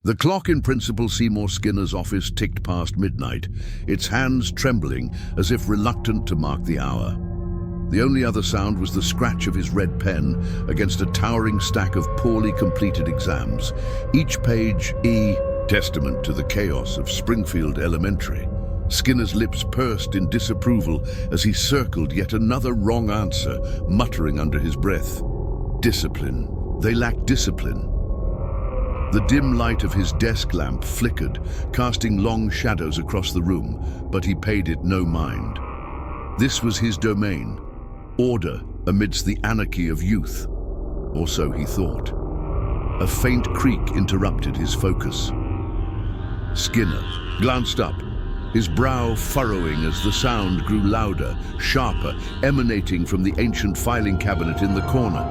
The clock in Principal Seymour Skinner's office ticked past midnight, its hands trembling as if reluctant to mark the hour. The only other sound was the scratch of his red pen against a towering stack of poorly completed exams, each page testament to the chaos of Springfield Elementary. Skinner's lips pursed in disapproval as he circled yet another wrong answer, muttering under his breath, "Discipline. They lack discipline." The dim light of his desk lamp flickered, casting long shadows across the room, but he paid it no mind. This was his domain, order amidst the anarchy of youth, or so he thought. A faint creak interrupted his focus. Skinner glanced up, his brow furrowing as the sound grew louder, sharper, emanating from the ancient filing cabinet in the corner.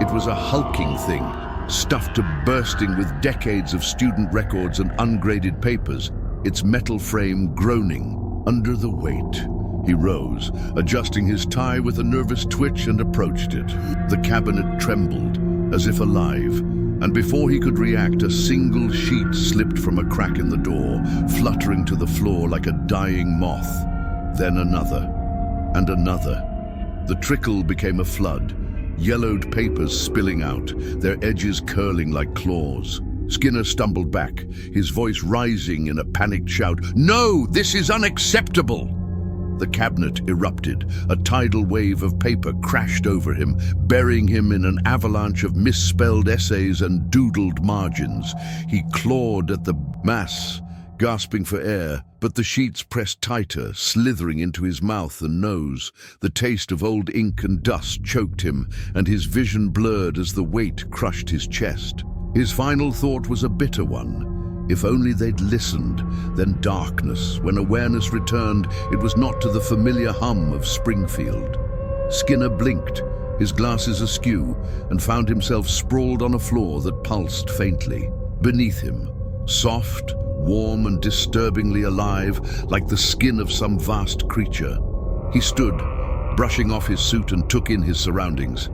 It was a hulking thing, stuffed to bursting with decades of student records and ungraded papers, its metal frame groaning under the weight. He rose, adjusting his tie with a nervous twitch, and approached it. The cabinet trembled, as if alive, and before he could react, a single sheet slipped from a crack in the door, fluttering to the floor like a dying moth. Then another, and another. The trickle became a flood, yellowed papers spilling out, their edges curling like claws. Skinner stumbled back, his voice rising in a panicked shout. "No, this is unacceptable!" The cabinet erupted. A tidal wave of paper crashed over him, burying him in an avalanche of misspelled essays and doodled margins. He clawed at the mass, gasping for air, but the sheets pressed tighter, slithering into his mouth and nose. The taste of old ink and dust choked him, and his vision blurred as the weight crushed his chest. His final thought was a bitter one. If only they'd listened. Then darkness. When awareness returned, it was not to the familiar hum of Springfield. Skinner blinked, his glasses askew, and found himself sprawled on a floor that pulsed faintly. Beneath him, soft, warm and disturbingly alive, like the skin of some vast creature. He stood, brushing off his suit, and took in his surroundings.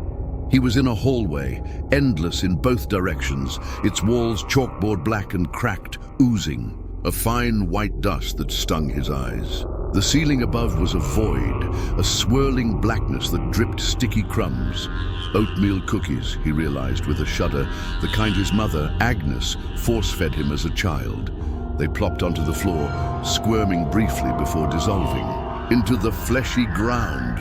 He was in a hallway, endless in both directions, its walls chalkboard black and cracked, oozing, a fine white dust that stung his eyes. The ceiling above was a void, a swirling blackness that dripped sticky crumbs. Oatmeal cookies, he realized with a shudder, the kind his mother, Agnes, force-fed him as a child. They plopped onto the floor, squirming briefly before dissolving into the fleshy ground.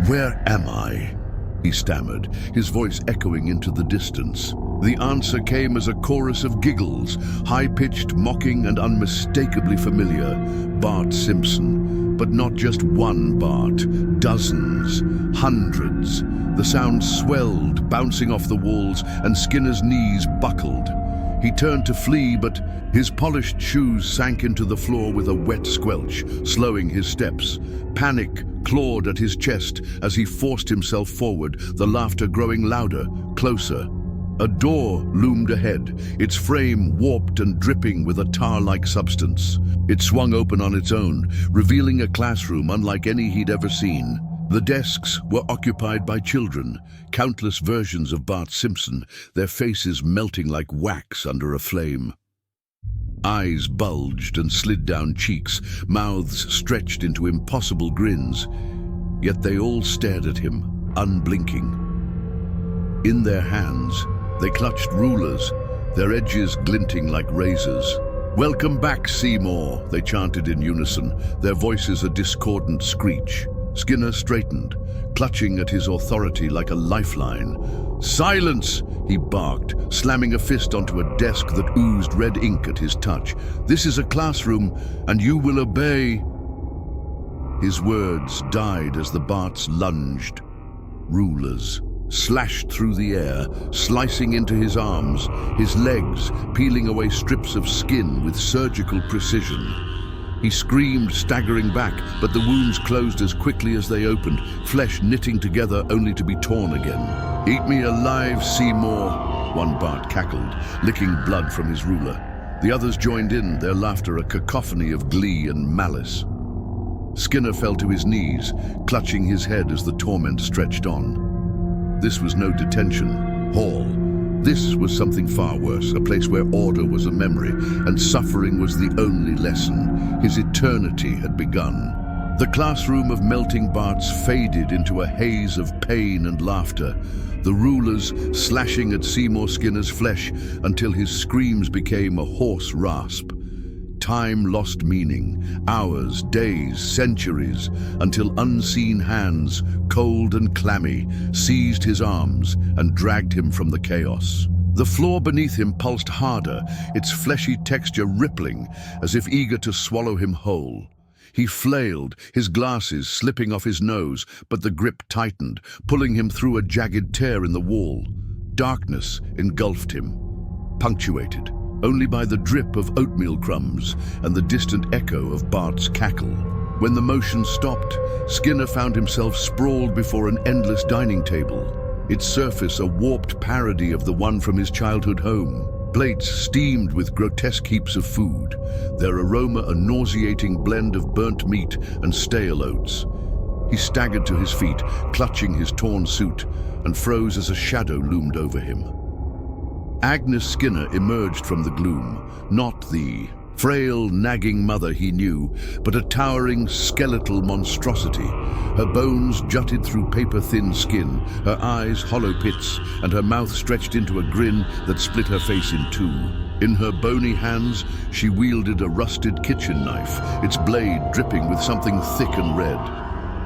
"Where am I?" he stammered, his voice echoing into the distance. The answer came as a chorus of giggles, high-pitched, mocking, and unmistakably familiar. Bart Simpson. But not just one Bart. Dozens. Hundreds. The sound swelled, bouncing off the walls, and Skinner's knees buckled. He turned to flee, but his polished shoes sank into the floor with a wet squelch, slowing his steps. Panic clawed at his chest as he forced himself forward, the laughter growing louder, closer. A door loomed ahead, its frame warped and dripping with a tar-like substance. It swung open on its own, revealing a classroom unlike any he'd ever seen. The desks were occupied by children, countless versions of Bart Simpson, their faces melting like wax under a flame. Eyes bulged and slid down cheeks, mouths stretched into impossible grins. Yet they all stared at him, unblinking. In their hands, they clutched rulers, their edges glinting like razors. "Welcome back, Seymour," they chanted in unison, their voices a discordant screech. Skinner straightened, clutching at his authority like a lifeline. "Silence!" he barked, slamming a fist onto a desk that oozed red ink at his touch. "This is a classroom, and you will obey." His words died as the Barts lunged. Rulers slashed through the air, slicing into his arms, his legs peeling away strips of skin with surgical precision. He screamed, staggering back, but the wounds closed as quickly as they opened, flesh knitting together only to be torn again. "Eat me alive, Seymour," one Bart cackled, licking blood from his ruler. The others joined in, their laughter a cacophony of glee and malice. Skinner fell to his knees, clutching his head as the torment stretched on. This was no detention. Hall. This was something far worse, a place where order was a memory and suffering was the only lesson. His eternity had begun. The classroom of melting Barts faded into a haze of pain and laughter, the rulers slashing at Seymour Skinner's flesh until his screams became a hoarse rasp. Time lost meaning, hours, days, centuries, until unseen hands, cold and clammy, seized his arms and dragged him from the chaos. The floor beneath him pulsed harder, its fleshy texture rippling, as if eager to swallow him whole. He flailed, his glasses slipping off his nose, but the grip tightened, pulling him through a jagged tear in the wall. Darkness engulfed him, punctuated only by the drip of oatmeal crumbs and the distant echo of Bart's cackle. When the motion stopped, Skinner found himself sprawled before an endless dining table, its surface a warped parody of the one from his childhood home. Plates steamed with grotesque heaps of food, their aroma a nauseating blend of burnt meat and stale oats. He staggered to his feet, clutching his torn suit, and froze as a shadow loomed over him. Agnes Skinner emerged from the gloom, not the frail, nagging mother he knew, but a towering, skeletal monstrosity. Her bones jutted through paper-thin skin, her eyes hollow pits, and her mouth stretched into a grin that split her face in two. In her bony hands, she wielded a rusted kitchen knife, its blade dripping with something thick and red.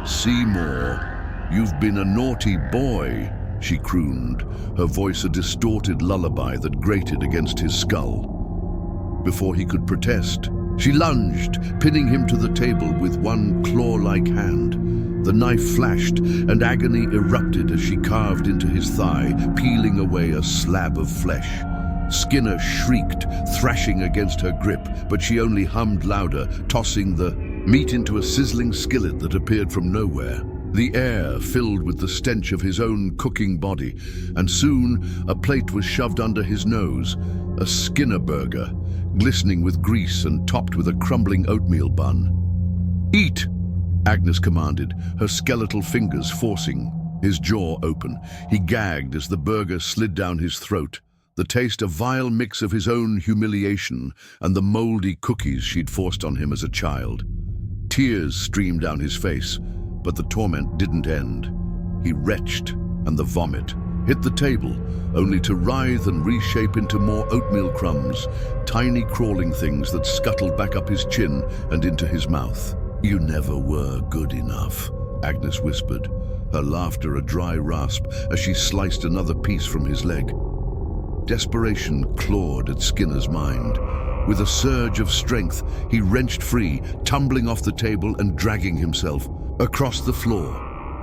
"Seymour, you've been a naughty boy," she crooned, her voice a distorted lullaby that grated against his skull. Before he could protest, she lunged, pinning him to the table with one claw-like hand. The knife flashed, and agony erupted as she carved into his thigh, peeling away a slab of flesh. Skinner shrieked, thrashing against her grip, but she only hummed louder, tossing the meat into a sizzling skillet that appeared from nowhere. The air filled with the stench of his own cooking body, and soon a plate was shoved under his nose, a Skinner burger, glistening with grease and topped with a crumbling oatmeal bun. "Eat!" Agnes commanded, her skeletal fingers forcing his jaw open. He gagged as the burger slid down his throat, the taste a vile mix of his own humiliation and the moldy cookies she'd forced on him as a child. Tears streamed down his face, but the torment didn't end. He retched, and the vomit hit the table, only to writhe and reshape into more oatmeal crumbs, tiny crawling things that scuttled back up his chin and into his mouth. "You never were good enough," Agnes whispered, her laughter a dry rasp as she sliced another piece from his leg. Desperation clawed at Skinner's mind. With a surge of strength, he wrenched free, tumbling off the table and dragging himself across the floor.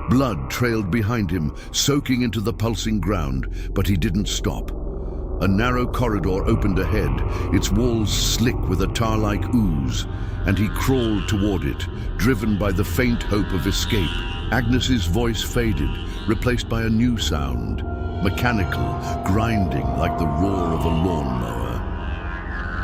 Blood trailed behind him, soaking into the pulsing ground, but he didn't stop. A narrow corridor opened ahead, its walls slick with a tar-like ooze, and he crawled toward it, driven by the faint hope of escape. Agnes's voice faded, replaced by a new sound, mechanical, grinding like the roar of a lawnmower.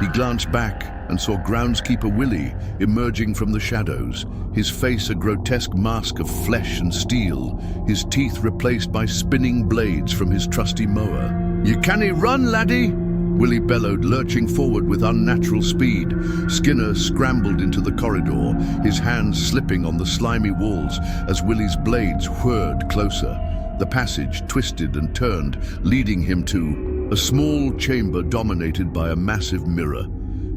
He glanced back and saw groundskeeper Willie emerging from the shadows, his face a grotesque mask of flesh and steel, his teeth replaced by spinning blades from his trusty mower. "You canny run, laddie!" Willie bellowed, lurching forward with unnatural speed. Skinner scrambled into the corridor, his hands slipping on the slimy walls as Willie's blades whirred closer. The passage twisted and turned, leading him to a small chamber dominated by a massive mirror.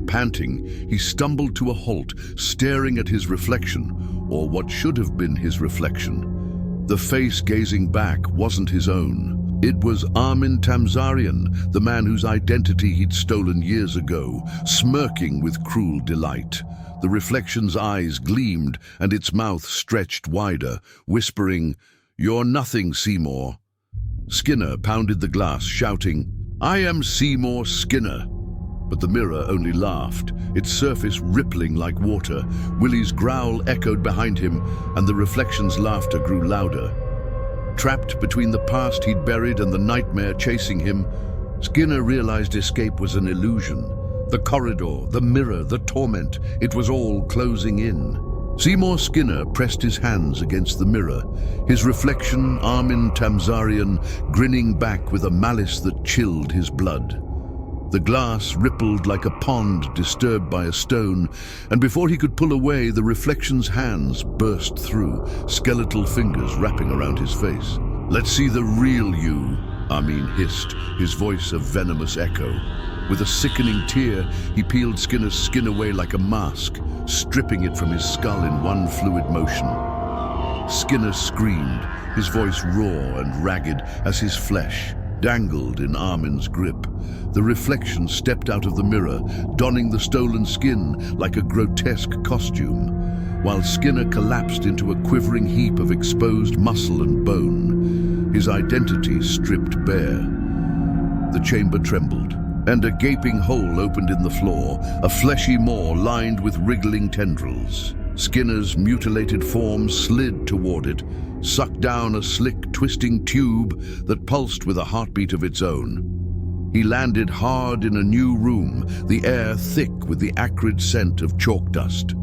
Panting, he stumbled to a halt, staring at his reflection, or what should have been his reflection. The face gazing back wasn't his own. It was Armin Tamzarian, the man whose identity he'd stolen years ago, smirking with cruel delight. The reflection's eyes gleamed and its mouth stretched wider, whispering, "You're nothing, Seymour." Skinner pounded the glass, shouting, "I am Seymour Skinner." But the mirror only laughed, its surface rippling like water. Willie's growl echoed behind him, and the reflection's laughter grew louder. Trapped between the past he'd buried and the nightmare chasing him, Skinner realized escape was an illusion. The corridor, the mirror, the torment, it was all closing in. Seymour Skinner pressed his hands against the mirror, his reflection, Armin Tamzarian, grinning back with a malice that chilled his blood. The glass rippled like a pond disturbed by a stone, and before he could pull away, the reflection's hands burst through, skeletal fingers wrapping around his face. "Let's see the real you," Armin hissed, his voice a venomous echo. With a sickening tear, he peeled Skinner's skin away like a mask, stripping it from his skull in one fluid motion. Skinner screamed, his voice raw and ragged as his flesh dangled in Armin's grip. The reflection stepped out of the mirror, donning the stolen skin like a grotesque costume, while Skinner collapsed into a quivering heap of exposed muscle and bone, his identity stripped bare. The chamber trembled, and a gaping hole opened in the floor, a fleshy maw lined with wriggling tendrils. Skinner's mutilated form slid toward it, sucked down a slick, twisting tube that pulsed with a heartbeat of its own. He landed hard in a new room, the air thick with the acrid scent of chalk dust.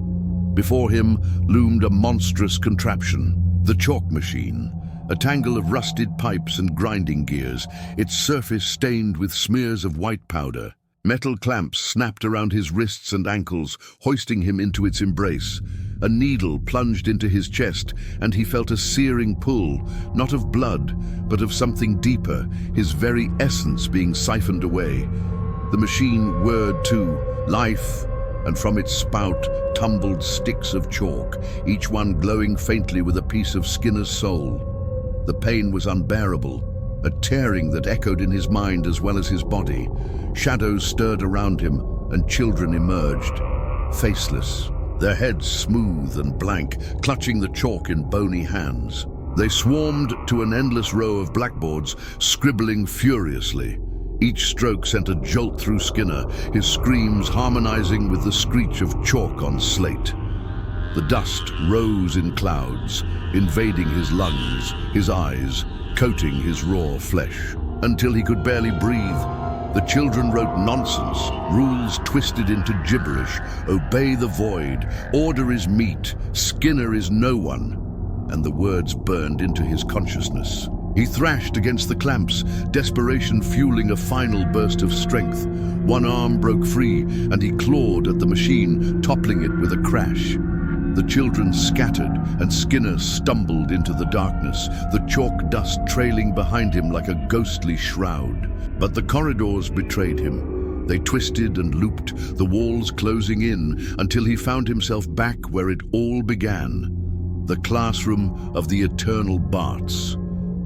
Before him loomed a monstrous contraption, the chalk machine, a tangle of rusted pipes and grinding gears, its surface stained with smears of white powder. Metal clamps snapped around his wrists and ankles, hoisting him into its embrace. A needle plunged into his chest, and he felt a searing pull, not of blood, but of something deeper, his very essence being siphoned away. The machine whirred too, life, and from its spout tumbled sticks of chalk, each one glowing faintly with a piece of Skinner's soul. The pain was unbearable, a tearing that echoed in his mind as well as his body. Shadows stirred around him, and children emerged, faceless, their heads smooth and blank, clutching the chalk in bony hands. They swarmed to an endless row of blackboards, scribbling furiously. Each stroke sent a jolt through Skinner, his screams harmonizing with the screech of chalk on slate. The dust rose in clouds, invading his lungs, his eyes, coating his raw flesh, until he could barely breathe. The children wrote nonsense, rules twisted into gibberish. Obey the void, order is meat, Skinner is no one. And the words burned into his consciousness. He thrashed against the clamps, desperation fueling a final burst of strength. One arm broke free, and he clawed at the machine, toppling it with a crash. The children scattered, and Skinner stumbled into the darkness, the chalk dust trailing behind him like a ghostly shroud. But the corridors betrayed him. They twisted and looped, the walls closing in, until he found himself back where it all began. The classroom of the eternal Barts.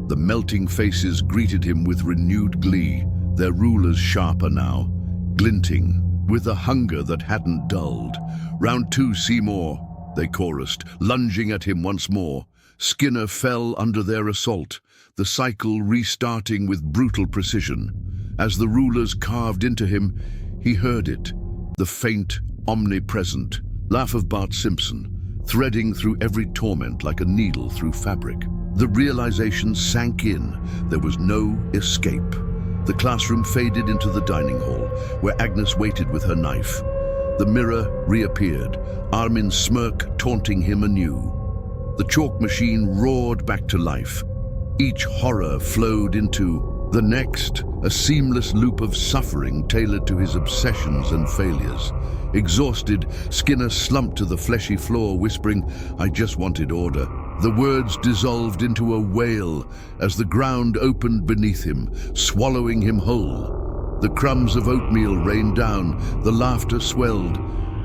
The melting faces greeted him with renewed glee, their rulers sharper now, glinting, with a hunger that hadn't dulled. "Round two, Seymour," they chorused, lunging at him once more. Skinner fell under their assault, the cycle restarting with brutal precision. As the rulers carved into him, he heard it, the faint, omnipresent laugh of Bart Simpson, threading through every torment like a needle through fabric. The realization sank in. There was no escape. The classroom faded into the dining hall, where Agnes waited with her knife. The mirror reappeared, Armin's smirk taunting him anew. The chalk machine roared back to life. Each horror flowed into the next, a seamless loop of suffering tailored to his obsessions and failures. Exhausted, Skinner slumped to the fleshy floor, whispering, "I just wanted order." The words dissolved into a wail as the ground opened beneath him, swallowing him whole. The crumbs of oatmeal rained down, the laughter swelled,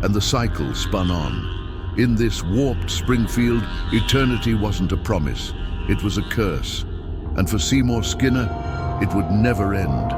and the cycle spun on. In this warped Springfield, eternity wasn't a promise, it was a curse. And for Seymour Skinner, it would never end.